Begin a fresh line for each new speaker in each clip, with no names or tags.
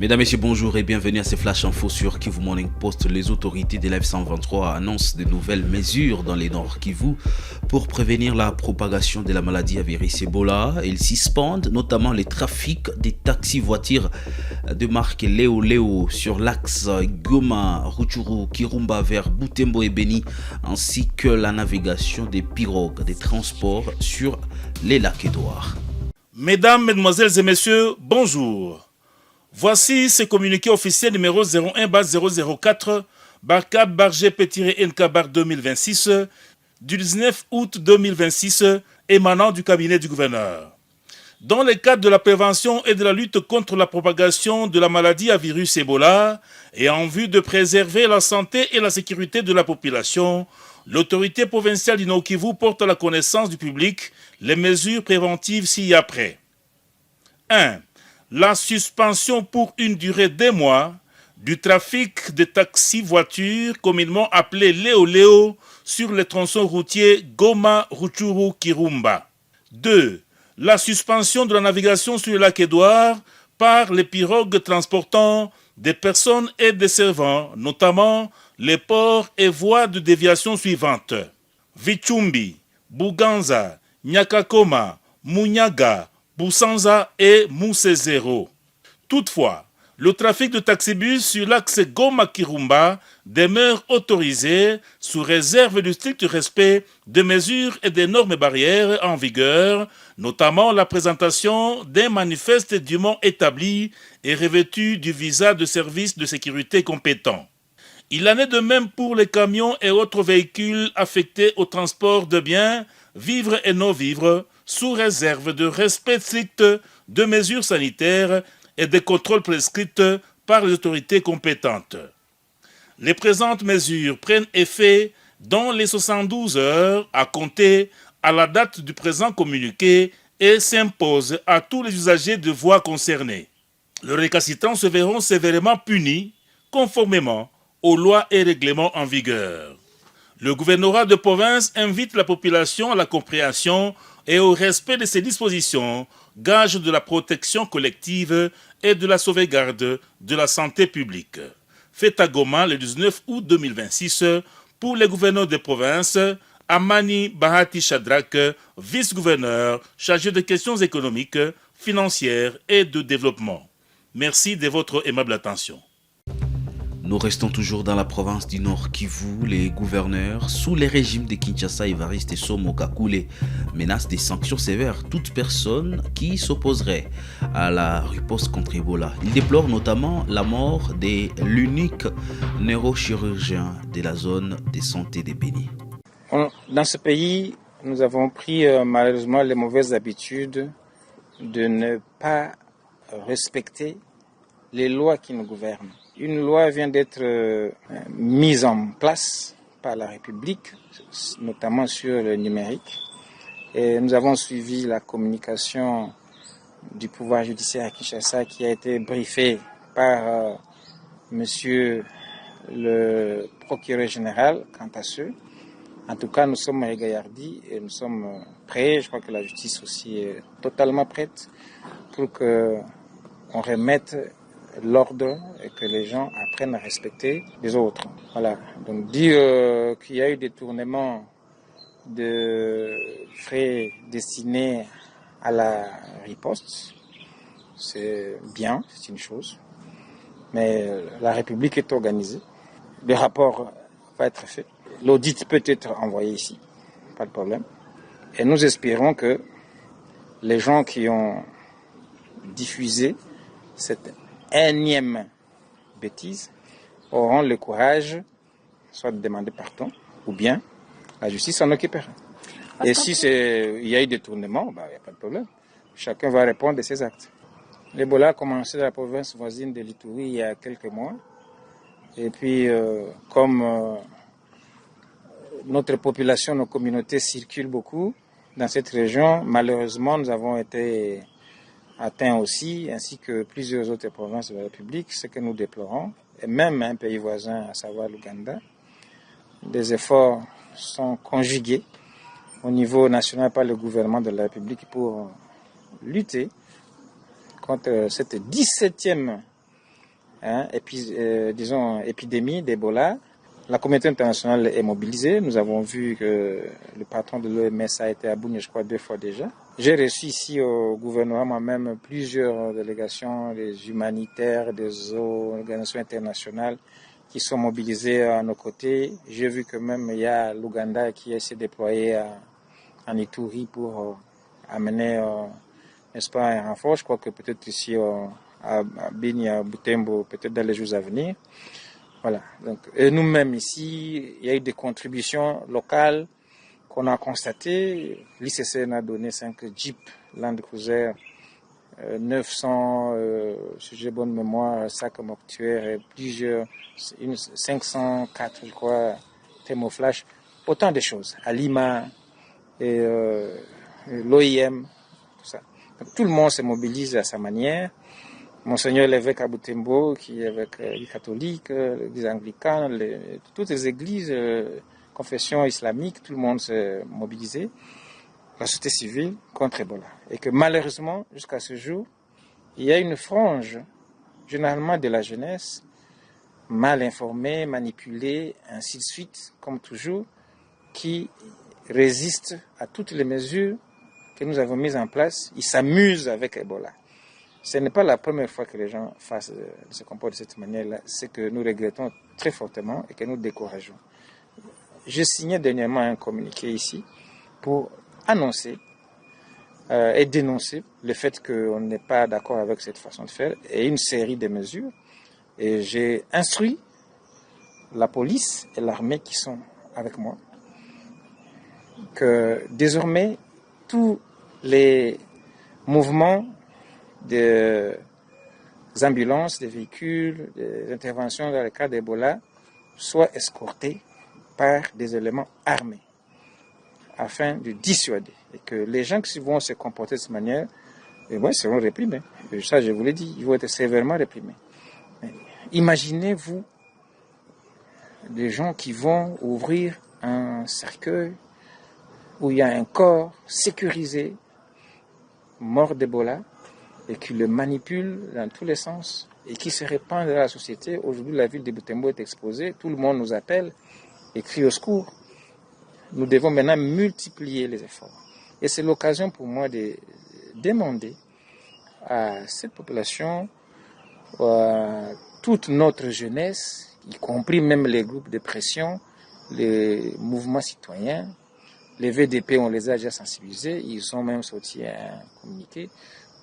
Mesdames, Messieurs, bonjour et bienvenue à ces Flash Info sur Kivu Morning Post. Les autorités de l'F-123 annoncent de nouvelles mesures dans les Nord Kivu pour prévenir la propagation de la maladie à virus Ebola. Ils suspendent notamment les trafics des taxis-voitures de marque Léo sur l'axe Goma, Rutshuru, Kirumba vers Butembo et Beni, ainsi que la navigation des pirogues des transports sur les lacs Édouard.
Mesdames, Mesdemoiselles et Messieurs, bonjour. Voici ce communiqué officiel numéro 01-004 Barcab GP-NK 2026 du 19 août 2026 émanant du cabinet du gouverneur. Dans le cadre de la prévention et de la lutte contre la propagation de la maladie à virus Ebola et en vue de préserver la santé et la sécurité de la population, l'autorité provinciale du Nord Kivu porte à la connaissance du public les mesures préventives ci-après. 1. La suspension pour une durée d'1 mois du trafic de taxis-voitures communément appelé Léo sur les tronçons routiers Goma, Rutshuru, Kirumba. 2. La suspension de la navigation sur le lac Édouard par les pirogues transportant des personnes et des servants, notamment les ports et voies de déviation suivantes: Vichumbi, Buganza, Nyakakoma, Munyaga, Busanza et Musezero. Toutefois, le trafic de taxibus sur l'axe Goma-Kirumba demeure autorisé sous réserve du strict respect des mesures et des normes barrières en vigueur, notamment la présentation d'un manifeste dûment établi et revêtu du visa de service de sécurité compétent. Il en est de même pour les camions et autres véhicules affectés au transport de biens, vivres et non-vivres, sous réserve de respect strict de mesures sanitaires et des contrôles prescrits par les autorités compétentes. Les présentes mesures prennent effet dans les 72 heures à compter à la date du présent communiqué et s'imposent à tous les usagers de voies concernés. Les récalcitrants se verront sévèrement punis conformément aux lois et règlements en vigueur. Le gouvernorat de province invite la population à la compréhension et au respect de ces dispositions, gage de la protection collective et de la sauvegarde de la santé publique. Fait à Goma le 19 août 2026 pour les gouverneurs de province, Amani Bahati Shadrack, vice-gouverneur chargé de questions économiques, financières et de développement. Merci de votre aimable attention.
Nous restons toujours dans la province du Nord Kivu. Les gouverneurs, sous les régimes de Kinshasa, Evariste et Somo Kakule, menacent des sanctions sévères toute personne qui s'opposerait à la riposte contre Ebola. Ils déplorent notamment la mort de l'unique neurochirurgien de la zone de santé de Beni.
Dans ce pays, nous avons pris malheureusement les mauvaises habitudes de ne pas respecter les lois qui nous gouvernent. Une loi vient d'être mise en place par la République, notamment sur le numérique. Et nous avons suivi la communication du pouvoir judiciaire à Kinshasa qui a été briefée par monsieur le procureur général quant à ce. En tout cas, nous sommes régaillardis et nous sommes prêts. Je crois que la justice aussi est totalement prête pour qu'on remette l'ordre et que les gens apprennent à respecter les autres. Voilà. Donc dire qu'il y a eu des détournement de frais destinés à la riposte, c'est bien, c'est une chose. Mais la République est organisée. Le rapport va être fait. L'audit peut être envoyé ici, pas de problème. Et nous espérons que les gens qui ont diffusé cette énième bêtise auront le courage soit de demander pardon ou bien la justice s'en occupera. Et si il y a eu détournement, il n'y a pas de problème. Chacun va répondre de ses actes. L'Ebola a commencé dans la province voisine de l'Ituri il y a quelques mois. Et puis, comme notre population, nos communautés circulent beaucoup dans cette région, malheureusement, nous avons été atteints aussi, ainsi que plusieurs autres provinces de la République, ce que nous déplorons, et même un pays voisin, à savoir l'Ouganda. Des efforts sont conjugués au niveau national par le gouvernement de la République pour lutter contre cette 17e épidémie d'Ebola. La communauté internationale est mobilisée. Nous avons vu que le patron de l'OMS a été à Bunia, je crois, 2 fois déjà. J'ai reçu ici au gouvernement moi-même plusieurs délégations, des humanitaires, des organisations internationales qui sont mobilisées à nos côtés. J'ai vu que même il y a l'Ouganda qui s'est déployé en Ituri pour amener, n'est-ce pas, un renfort. Je crois que peut-être ici à Beni, à Butembo, peut-être dans les jours à venir. Voilà. Donc, et nous-mêmes ici, il y a eu des contributions locales qu'on a constatées. L'ICCN a donné 5 Jeeps Land Cruiser, 900, si j'ai bonne mémoire, sacs mortuaires et plusieurs, 504, je crois, thermoflash. Autant de choses. À Lima, et l'OIM, tout ça. Donc, tout le monde se mobilise à sa manière. Monseigneur l'évêque à Butembo, qui est avec les catholiques, les anglicans, toutes les églises, confessions islamiques, tout le monde s'est mobilisé, la société civile contre Ebola. Et que malheureusement, jusqu'à ce jour, il y a une frange, généralement de la jeunesse, mal informée, manipulée, ainsi de suite, comme toujours, qui résiste à toutes les mesures que nous avons mises en place. Ils s'amusent avec Ebola. Ce n'est pas la première fois que les gens se comportent de cette manière-là. C'est que nous regrettons très fortement et que nous décourageons. J'ai signé dernièrement un communiqué ici pour annoncer et dénoncer le fait qu'on n'est pas d'accord avec cette façon de faire et une série de mesures. Et j'ai instruit la police et l'armée qui sont avec moi que désormais tous les mouvements des ambulances, des véhicules, des interventions dans le cas d'Ebola soient escortés par des éléments armés afin de dissuader et que les gens qui vont se comporter de cette manière seront réprimés. Et ça, je vous l'ai dit, ils vont être sévèrement réprimés. Mais imaginez-vous des gens qui vont ouvrir un cercueil où il y a un corps sécurisé, mort d'Ebola, et qui le manipule dans tous les sens et qui se répand dans la société. Aujourd'hui, la ville de Butembo est exposée, tout le monde nous appelle et crie au secours. Nous devons maintenant multiplier les efforts. Et c'est l'occasion pour moi de demander à cette population, à toute notre jeunesse, y compris même les groupes de pression, les mouvements citoyens, les VDP, on les a déjà sensibilisés, ils ont même sorti un communiqué.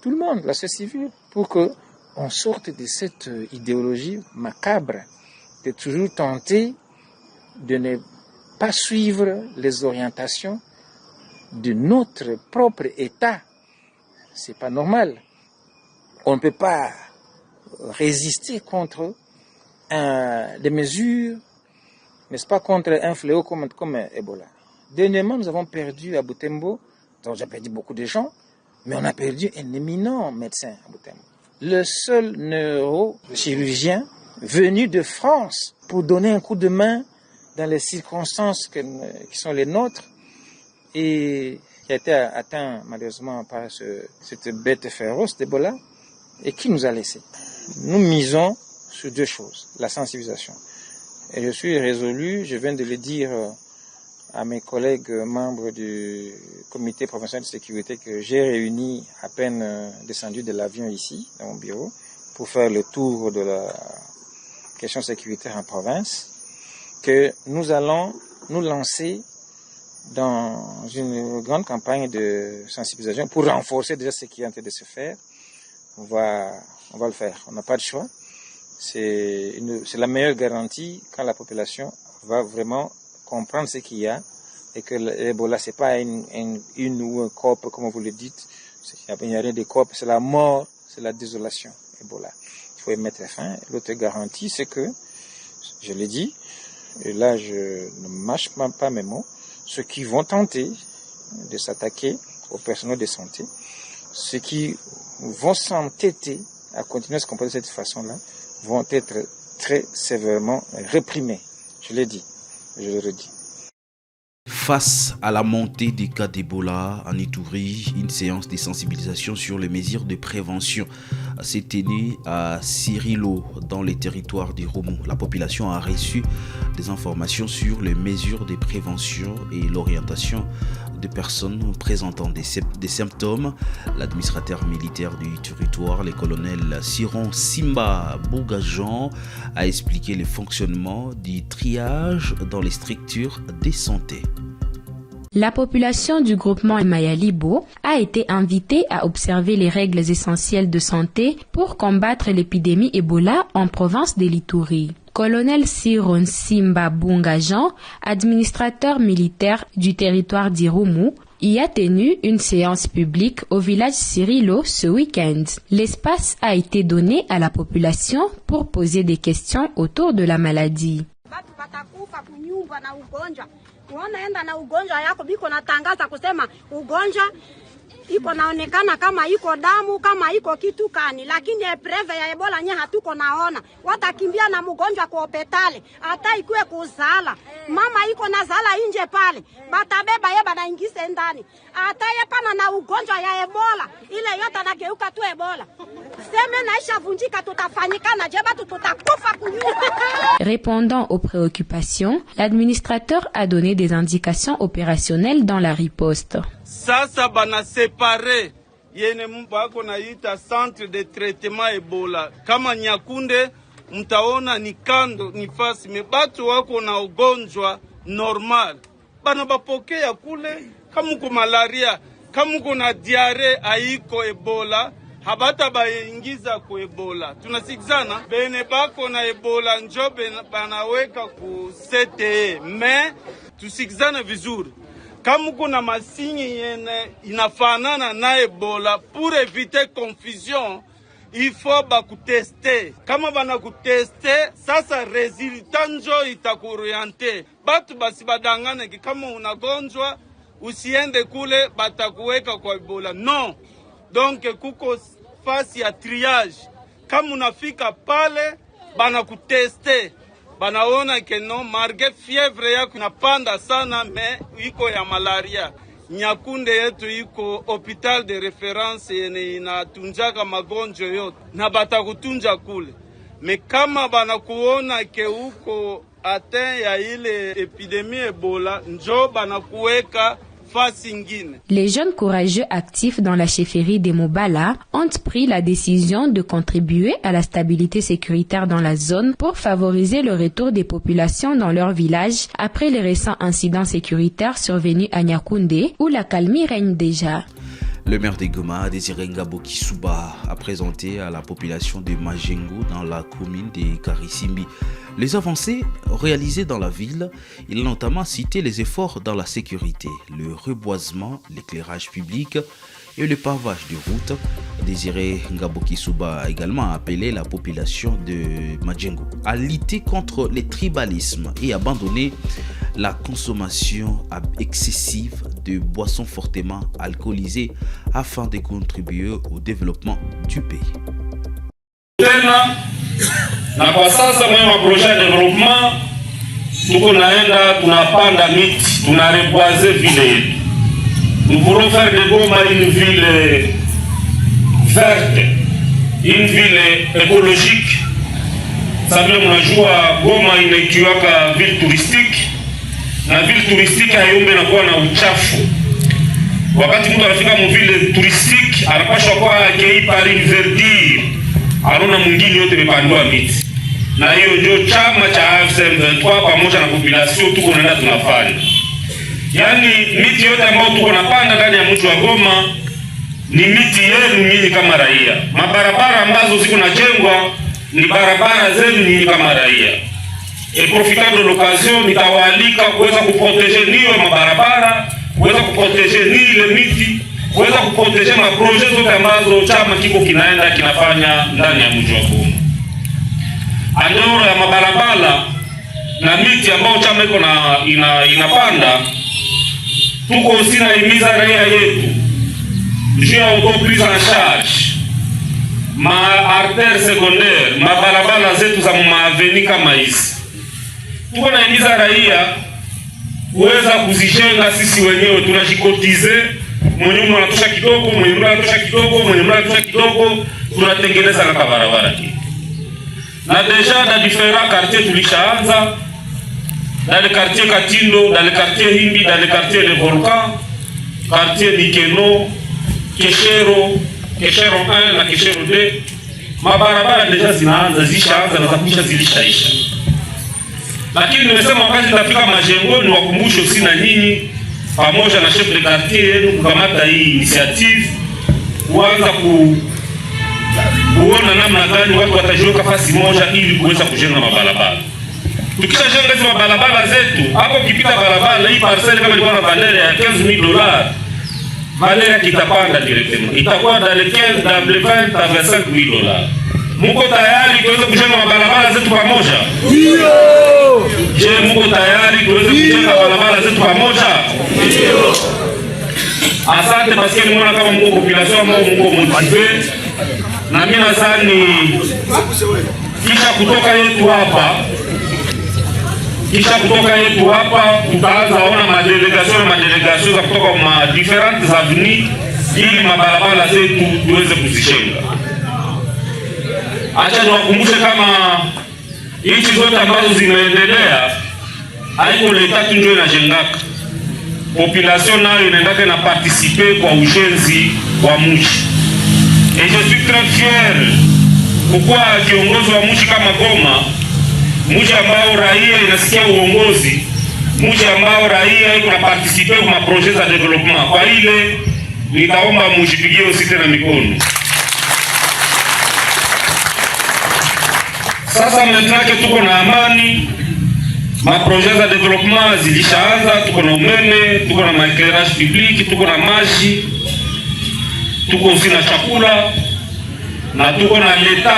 Tout le monde, la société civile, pour qu'on sorte de cette idéologie macabre, de toujours tenter de ne pas suivre les orientations de notre propre État. C'est pas normal. On ne peut pas résister contre des mesures, n'est-ce pas, contre un fléau comme Ebola. Dernièrement, nous avons perdu à Butembo, nous avons perdu beaucoup de gens, mais on a perdu un éminent médecin à Butembo. Le seul neurochirurgien venu de France pour donner un coup de main dans les circonstances qui sont les nôtres et qui a été atteint malheureusement par cette bête féroce d'Ebola et qui nous a laissé. Nous misons sur 2 choses, la sensibilisation. Et je suis résolu, je viens de le dire à mes collègues membres du comité provincial de sécurité que j'ai réuni à peine descendu de l'avion ici, dans mon bureau, pour faire le tour de la question sécuritaire en province, que nous allons nous lancer dans une grande campagne de sensibilisation pour renforcer déjà ce qui est en train de se faire. On va le faire, on n'a pas de choix. C'est la meilleure garantie quand la population va vraiment comprendre ce qu'il y a et que l'Ebola c'est pas une ou un corps comme vous le dites, il n'y a rien de corps, c'est la mort, c'est la désolation, Ebola. Il faut y mettre fin. L'autre garantie c'est que, je l'ai dit, et là je ne mâche pas mes mots, ceux qui vont tenter de s'attaquer au personnel de santé, ceux qui vont s'entêter à continuer à se comporter de cette façon-là, vont être très sévèrement réprimés. Je l'ai dit. Je le redis.
Face à la montée des cas d'Ebola en Ituri, une séance de sensibilisation sur les mesures de prévention s'est tenu à Cirilo, dans les territoires d'Irumu. La population a reçu des informations sur les mesures de prévention et l'orientation de personnes présentant des symptômes. L'administrateur militaire du territoire, le colonel Siron Simba Bougajan, a expliqué le fonctionnement du triage dans les structures de santé.
La population du groupement Mayalibo a été invitée à observer les règles essentielles de santé pour combattre l'épidémie Ebola en province de l'Ituri. Colonel Siron Simba Bungajan, administrateur militaire du territoire d'Irumu, y a tenu une séance publique au village Cirilo ce week-end. L'espace a été donné à la population pour poser des questions autour de la maladie.
Unaenda na ugonjwa yako biko natangaza kusema ugonjwa iko naonekana kama iko damu kama iko kitu kani, lakini preve ya Ebola nye hatuko naona. Watakimbia na mgonjwa kwa hospitali hata ikuwe kuzala mama iko na zala nje pale batabeba yeba na ingise ndani hata yepana na ugonjwa ya Ebola ile yote nageuka tu Ebola seme naisha vunjika tutafanyikana je batu tutakufa kunyuma.
Répondant aux préoccupations, l'administrateur a donné des indications opérationnelles dans la riposte.
Sasa bana separe yene mbako naita centre de traitement Ebola kama Nyakunde mtaona ni kando ni fasi mebatu wako na ugonjwa normal bana bapokea kule kama uko malaria kama uko na diare haiko Ebola habata baingiza ku Ebola tunasikizana bene bako na Ebola njobe banaweka ku CTE me tusikizana vizuri. Kama kuna masinyi yene inafanana na Ebola, pour éviter confusion, il faut bakuteste. Kama banakuteste, sasa resultat njo itakuoriente. Batu basi badangane kama unagonjwa, usiende kule batakuweka kwa Ebola. Non. Donc kuko fasi ya triage. Kama unafika pale, banakuteste. Banaona ke no marge fievre yako inapanda sana me iko ya malaria. Nyakunde yetu iko hospital de reference yene inatunjaka magonjwa yote na batakutunja kule. Me kama banakuona ke uko atteint ya ile epidemie Ebola njo banakuweka. Les
jeunes courageux actifs dans la chefferie des Mobala ont pris la décision de contribuer à la stabilité sécuritaire dans la zone pour favoriser le retour des populations dans leur village après les récents incidents sécuritaires survenus à Nyakunde où la calmie règne déjà.
Le maire de Goma, Désiré Ngabo Kisuba, a présenté à la population de Majengo dans la commune de Karisimbi les avancées réalisées dans la ville. Il a notamment cité les efforts dans la sécurité, le reboisement, l'éclairage public et le pavage de routes. Désiré Ngabo Kisuba a également appelé la population de Majengo à lutter contre les tribalismes et abandonner la consommation excessive de boissons fortement alcoolisées afin de contribuer au développement du pays.
Na kwa sasa mwa projet de développement tuko naenda tunapanda miti tunareboiser ville yetu. Nous voulons faire de Goma une ville verte, une ville écologique. Sababu mnajua Goma inaitwa ville touristique. Na ville touristique hayombe na kuwa na uchafu. Wakati mtu anafika mu ville touristique anapaswa kwa akei pari verdure. Arona mwingine yote mepandwa miti. Na hiyo ndio chama cha AFC/M23 pamoja na population tuko naenda tunafanya. Yaani miti yote ambayo tuko napanda ndani ya mji wa Goma ni miti yenu nyinyi kama raia. Mabarabara ambazo ziko najengwa ni barabara zenu nyinyi kama raia. Et profitant de l'occasion, nitawaalika kuweza kuproteger niyo mabarabara, kuweza kuproteger ni ile miti, kuweza kuproteger maprojet zote ambazo chama kiko kinaenda kinafanya ndani ya mji wa Goma. Andoro ya mabarabara na miti ambayo chama iko inapanda, tuko sina himiza raia yetu juu ya prise en charge ma artère secondaire, mabarabara zetu za maaveni kama hizi. Tuko naimiza raia kuweza kuzijenga sisi wenyewe, tunajikotize, mwenye anatosha kidogo, mwenye anatosha kidogo, mwenye anatosha kidogo, tunatengeneza kaka barabara hii. Na deja dans différents quartiers tulishaanza, dans le quartier Katindo, dans le quartier Himbi, dans le quartier Le Volcan, quartier Nikeno, Keshero 1 na Keshero 2. Mabarabara deja zishaanza na zakusha zilishaisha. Lakini nimesema wakati nitafika Majengo ni wakumbushe usi na nyinyi pamoja na chef de quartier yenu kukamata hii initiative, kuanza kuona namna gani watu watajiweka fasi moja ili kuweza kujenga mabarabara. Tukishajenga hizo mabarabara zetu, hapo ukipita barabara hii parcelle kama ilikuwa na valeur ya $15,000, valeur yake itapanda directement. Itakuwa dans les 20 à $25,000. Muko tayari tuweze kujenga mabarabara zetu pamoja? Ndio. Je, muko tayari tuweze kujenga barabara zetu pamoja? Ndio. Asante parce que nimeona kama mko population ambao mko motive, na mimi nadhani kisha kutoka yetu hapa tutaanza ona madelegation za kutoka ma differentes avenues ili mabarabara zetu tuweze kuzijenga. Acha niwakumbushe kama nchi zote ambazo zimeendelea haiko leta tu ndio inajengaka, population nayo inaendaka na participer kwa ujenzi wa mji. Et je suis très fier kukuwa kiongozi wa mji kama Goma, mji ambao raia inasikia uongozi, mji ambao raia iko na participer kwa projets za development. Kwa ile nitaomba mjipigie usite na mikono. Sasa mnataka tuko na amani, maprojet za development zilishaanza, tuko na umeme, tuko na éclairage public, tuko na maji, tuko na chakula, na tuko na leta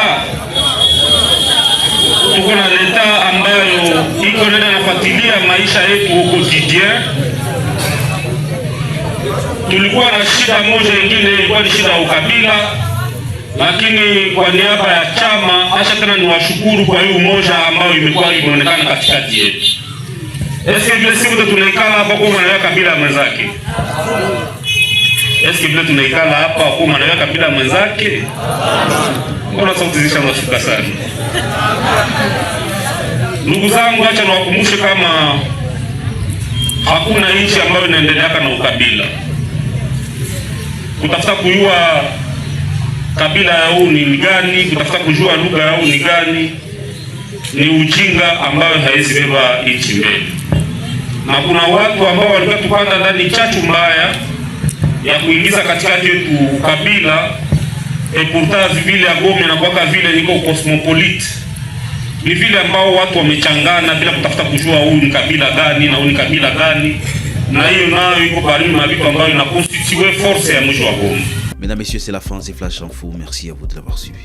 ambayo iko nenda nafuatilia maisha yetu au quotidien. Tulikuwa na shida moja nyingine, ilikuwa ni shida ya ukabila, lakini kwa niaba ya chama acha tena niwashukuru kwa hiyo umoja ambao imekuwa imeonekana katikati yetu. Eske vile siku tunaikala hapa kwa maana ya kabila mwenzake? Eske vile tunaikala hapa kwa maana ya kabila mwenzake? Mbona sauti zishanashuka sana? Ndugu zangu, acha niwakumbushe kama hakuna nchi ambayo inaendelea na ukabila. Kutafuta kujua kabila yao ni gani, kutafuta kujua lugha yao ni gani, ni ujinga ambayo haiwezi beba nchi mbele. Na kuna watu ambao walikuwa tupanda ndani chachu mbaya ya kuingiza katikati yetu kabila, pourtant vile ya Goma na kwa vile niko cosmopolite. Ni vile ambao watu wamechangana bila kutafuta kujua huyu ni kabila gani na huyu ni kabila gani, na hiyo nayo iko parmi mabitu ambayo inaconstituer force ya mji wa Goma.
Mesdames, Messieurs, c'est la fin de Flash Info. Merci à vous de l'avoir suivi.